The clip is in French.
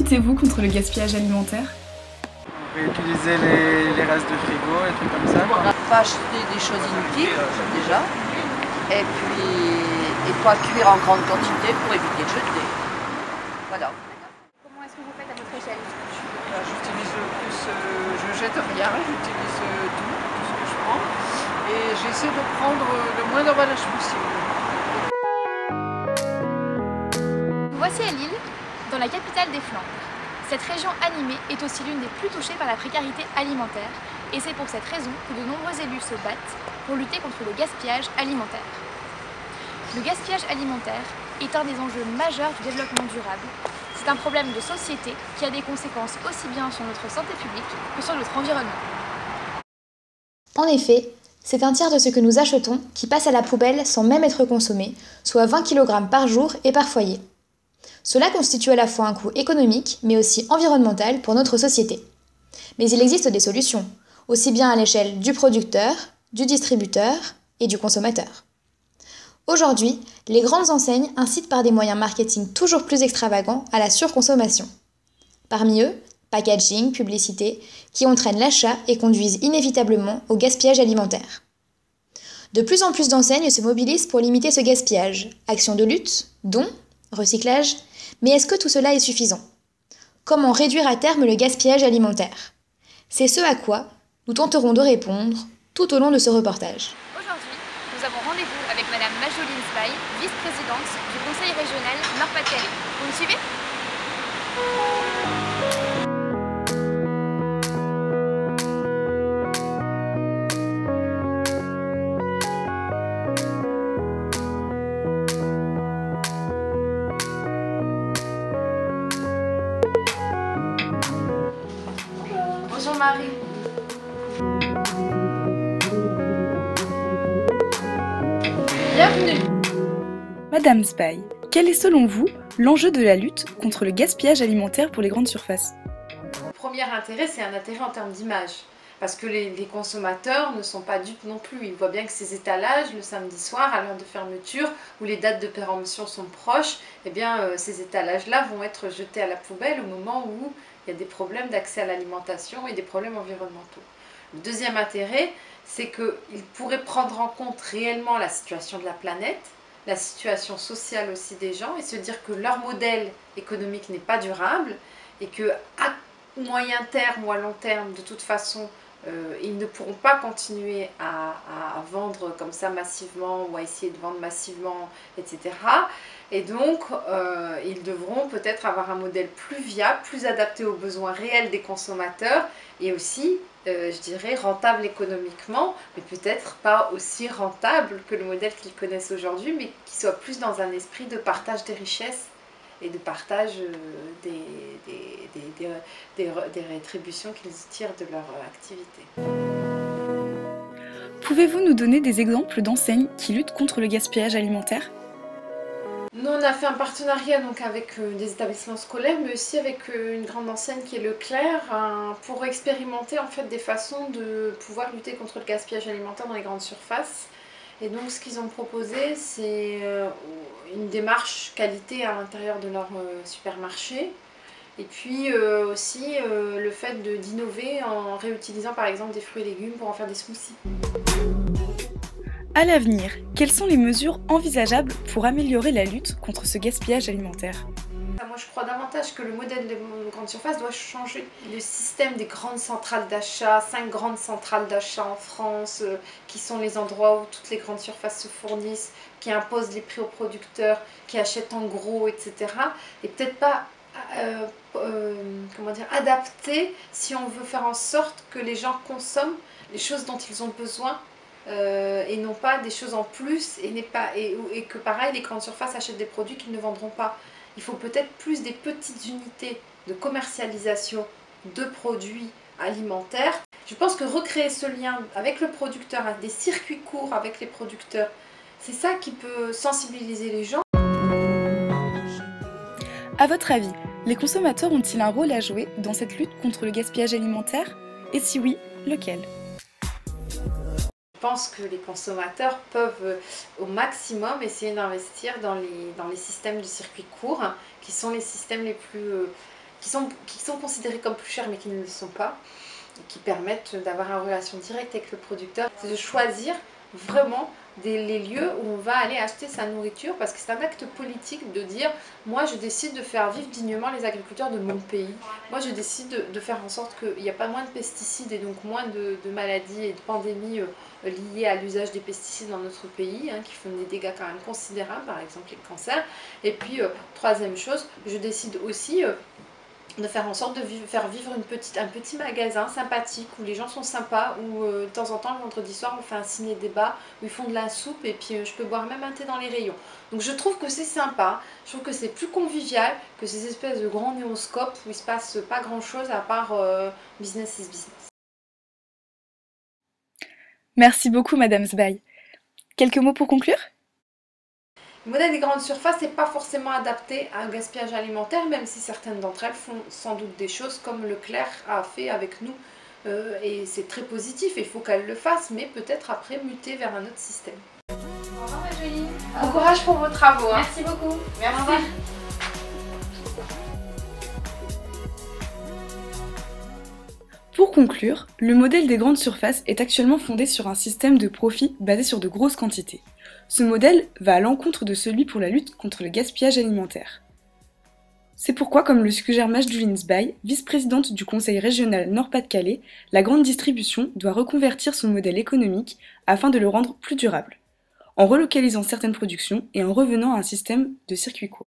luttez-vous contre le gaspillage alimentaire? On peut utiliser les restes de frigo et trucs comme ça. Pas acheter des choses inutiles déjà, et puis pas cuire en grande quantité pour éviter de jeter. Voilà. Comment est-ce que vous faites à votre échelle? J'utilise plus, je jette rien, j'utilise tout ce que je prends, et j'essaie de prendre le moins d'emballage possible. Nous voici à Lille, dans la capitale des Flandres. Cette région animée est aussi l'une des plus touchées par la précarité alimentaire, et c'est pour cette raison que de nombreux élus se battent pour lutter contre le gaspillage alimentaire. Le gaspillage alimentaire est un des enjeux majeurs du développement durable. C'est un problème de société qui a des conséquences aussi bien sur notre santé publique que sur notre environnement. En effet, c'est un tiers de ce que nous achetons qui passe à la poubelle sans même être consommé, soit 20 kg par jour et par foyer. Cela constitue à la fois un coût économique, mais aussi environnemental pour notre société. Mais il existe des solutions, aussi bien à l'échelle du producteur, du distributeur et du consommateur. Aujourd'hui, les grandes enseignes incitent par des moyens marketing toujours plus extravagants à la surconsommation. Parmi eux, packaging, publicité, qui entraînent l'achat et conduisent inévitablement au gaspillage alimentaire. De plus en plus d'enseignes se mobilisent pour limiter ce gaspillage. Actions de lutte, dons, recyclage, mais est-ce que tout cela est suffisant? Comment réduire à terme le gaspillage alimentaire? C'est ce à quoi nous tenterons de répondre tout au long de ce reportage. Aujourd'hui, nous avons rendez-vous avec Madame Majoline Spay, vice-présidente du Conseil régional Nord-Pas-de-Calais. Vous me suivez? Bonjour Marie. Bienvenue. Madame Spay, quel est selon vous l'enjeu de la lutte contre le gaspillage alimentaire pour les grandes surfaces? Le premier intérêt, c'est un intérêt en termes d'image. Parce que les consommateurs ne sont pas dupes non plus. Ils voient bien que ces étalages, le samedi soir, à l'heure de fermeture, où les dates de péremption sont proches, eh bien, ces étalages-là vont être jetés à la poubelle au moment où il y a des problèmes d'accès à l'alimentation et des problèmes environnementaux. Le deuxième intérêt, c'est qu'ils pourraient prendre en compte réellement la situation de la planète, la situation sociale aussi des gens, et se dire que leur modèle économique n'est pas durable, et que à moyen terme ou à long terme, de toute façon, ils ne pourront pas continuer à vendre comme ça massivement ou à essayer de vendre massivement, etc. Et donc, ils devront peut-être avoir un modèle plus viable, plus adapté aux besoins réels des consommateurs et aussi, je dirais, rentable économiquement, mais peut-être pas aussi rentable que le modèle qu'ils connaissent aujourd'hui, mais qui soit plus dans un esprit de partage des richesses et de partage des rétributions qu'ils tirent de leur activité. Pouvez-vous nous donner des exemples d'enseignes qui luttent contre le gaspillage alimentaire? Nous, on a fait un partenariat donc, avec des établissements scolaires, mais aussi avec une grande enseigne qui est Leclerc, pour expérimenter en fait, des façons de pouvoir lutter contre le gaspillage alimentaire dans les grandes surfaces. Et donc ce qu'ils ont proposé, c'est une démarche qualité à l'intérieur de leur supermarché. Et puis aussi le fait d'innover en réutilisant par exemple des fruits et légumes pour en faire des smoothies. À l'avenir, quelles sont les mesures envisageables pour améliorer la lutte contre ce gaspillage alimentaire? Moi je crois davantage que le modèle des grandes surfaces doit changer. Le système des grandes centrales d'achat, 5 grandes centrales d'achat en France, qui sont les endroits où toutes les grandes surfaces se fournissent, qui imposent les prix aux producteurs, qui achètent en gros, etc. Et peut-être pas comment dire, adapté si on veut faire en sorte que les gens consomment les choses dont ils ont besoin et non pas des choses en plus et que pareil les grandes surfaces achètent des produits qu'ils ne vendront pas. Il faut peut-être plus des petites unités de commercialisation de produits alimentaires. Je pense que recréer ce lien avec le producteur, des circuits courts avec les producteurs, c'est ça qui peut sensibiliser les gens. À votre avis, les consommateurs ont-ils un rôle à jouer dans cette lutte contre le gaspillage alimentaire? Et si oui, lequel? Je pense que les consommateurs peuvent au maximum essayer d'investir dans les systèmes de circuit court, qui sont les systèmes qui sont considérés comme plus chers mais qui ne le sont pas, qui permettent d'avoir une relation directe avec le producteur. C'est de choisir vraiment les lieux où on va aller acheter sa nourriture, parce que c'est un acte politique de dire moi je décide de faire vivre dignement les agriculteurs de mon pays, moi je décide de faire en sorte qu'il n'y a pas moins de pesticides et donc moins de maladies et de pandémies liées à l'usage des pesticides dans notre pays, qui font des dégâts quand même considérables, par exemple les cancers. Et puis troisième chose, je décide aussi de faire en sorte de faire vivre un petit magasin sympathique où les gens sont sympas, où de temps en temps le vendredi soir on fait un ciné-débat où ils font de la soupe et puis je peux boire même un thé dans les rayons. Donc je trouve que c'est sympa, je trouve que c'est plus convivial que ces espèces de grands néoscopes où il se passe pas grand chose à part business is business. Merci beaucoup Madame Zbaï. Quelques mots pour conclure ? Le modèle des grandes surfaces n'est pas forcément adapté à un gaspillage alimentaire, même si certaines d'entre elles font sans doute des choses comme Leclerc a fait avec nous. Et c'est très positif, il faut qu'elle le fasse, mais peut-être après muter vers un autre système. Au revoir ma jolie. Bon courage pour vos travaux. Merci beaucoup. Merci. Au revoir. Pour conclure, le modèle des grandes surfaces est actuellement fondé sur un système de profit basé sur de grosses quantités. Ce modèle va à l'encontre de celui pour la lutte contre le gaspillage alimentaire. C'est pourquoi, comme le suggère Majdoulin Zbaï, vice-présidente du Conseil régional Nord-Pas-de-Calais, la grande distribution doit reconvertir son modèle économique afin de le rendre plus durable, en relocalisant certaines productions et en revenant à un système de circuits courts.